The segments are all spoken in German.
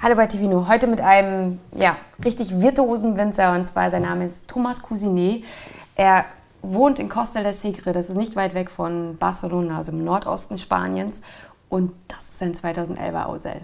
Hallo bei Tivino, heute mit einem richtig virtuosen Winzer, und zwar sein Name ist Thomas Cousinet. Er wohnt in Costa del Segre, das ist nicht weit weg von Barcelona, also im Nordosten Spaniens, und das ist sein 2011er Ausel.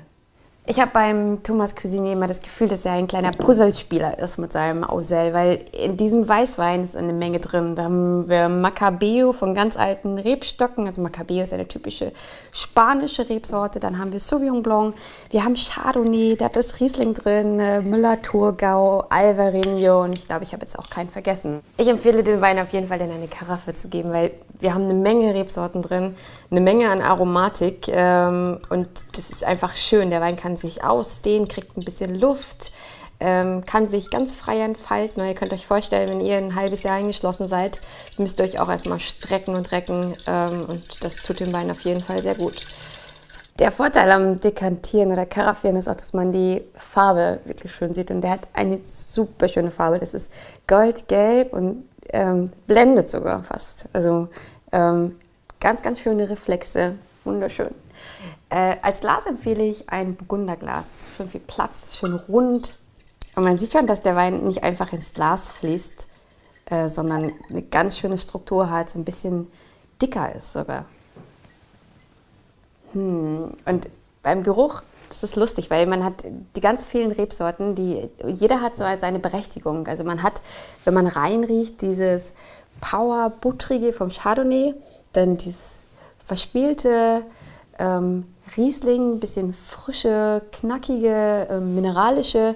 Ich habe beim Thomas Cousinet immer das Gefühl, dass er ein kleiner Puzzlespieler ist mit seinem Ausel, weil in diesem Weißwein ist eine Menge drin. Da haben wir Macabeo von ganz alten Rebstöcken, also Macabeo ist eine typische spanische Rebsorte. Dann haben wir Sauvignon Blanc, wir haben Chardonnay, da ist Riesling drin, Müller-Thurgau, Alvarinho, und ich glaube, ich habe jetzt auch keinen vergessen. Ich empfehle den Wein auf jeden Fall in eine Karaffe zu geben, weil wir haben eine Menge Rebsorten drin, eine Menge an Aromatik, und das ist einfach schön. Der Wein kann sich ausdehnen, kriegt ein bisschen Luft, kann sich ganz frei entfalten. Und ihr könnt euch vorstellen, wenn ihr ein halbes Jahr eingeschlossen seid, müsst ihr euch auch erstmal strecken und recken, und das tut dem Wein auf jeden Fall sehr gut. Der Vorteil am Dekantieren oder Karaffieren ist auch, dass man die Farbe wirklich schön sieht, und der hat eine super schöne Farbe. Das ist goldgelb und blendet sogar fast. Also ganz, ganz schöne Reflexe, wunderschön. Als Glas empfehle ich ein Burgunderglas. Schön viel Platz, schön rund. Und man sieht schon, dass der Wein nicht einfach ins Glas fließt, sondern eine ganz schöne Struktur hat, so ein bisschen dicker ist sogar. Und beim Geruch, das ist lustig, weil man hat die ganz vielen Rebsorten, jeder hat so seine Berechtigung. Also man hat, wenn man reinriecht, dieses Power-Buttrige vom Chardonnay, dann dieses verspielte Riesling, ein bisschen frische, knackige, mineralische.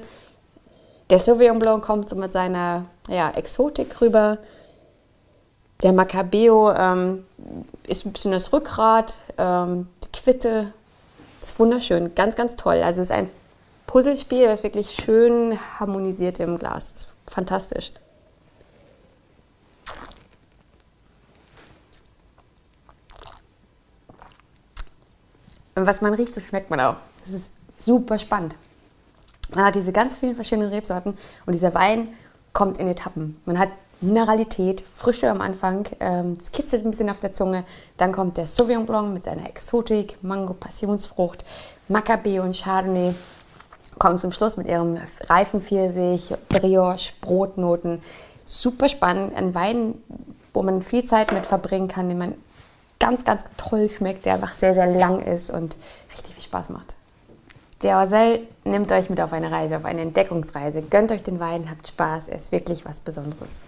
Der Sauvignon Blanc kommt so mit seiner Exotik rüber. Der Macabeo ist ein bisschen das Rückgrat, die Quitte. Das ist wunderschön, ganz, ganz toll. Also es ist ein Puzzlespiel, das wirklich schön harmonisiert im Glas. Das ist fantastisch. Und was man riecht, das schmeckt man auch. Das ist super spannend. Man hat diese ganz vielen verschiedenen Rebsorten, und dieser Wein kommt in Etappen. Man hat Mineralität, Frische am Anfang, es kitzelt ein bisschen auf der Zunge. Dann kommt der Sauvignon Blanc mit seiner Exotik, Mango, Passionsfrucht, Macabeo und Chardonnay. Kommt zum Schluss mit ihrem reifen Pfirsich, Brioche, Brotnoten. Super spannend. Ein Wein, wo man viel Zeit mit verbringen kann, den man ganz, ganz toll schmeckt, der einfach sehr, sehr lang ist und richtig viel Spaß macht. Der Ausel nimmt euch mit auf eine Reise, auf eine Entdeckungsreise. Gönnt euch den Wein, habt Spaß, er ist wirklich was Besonderes.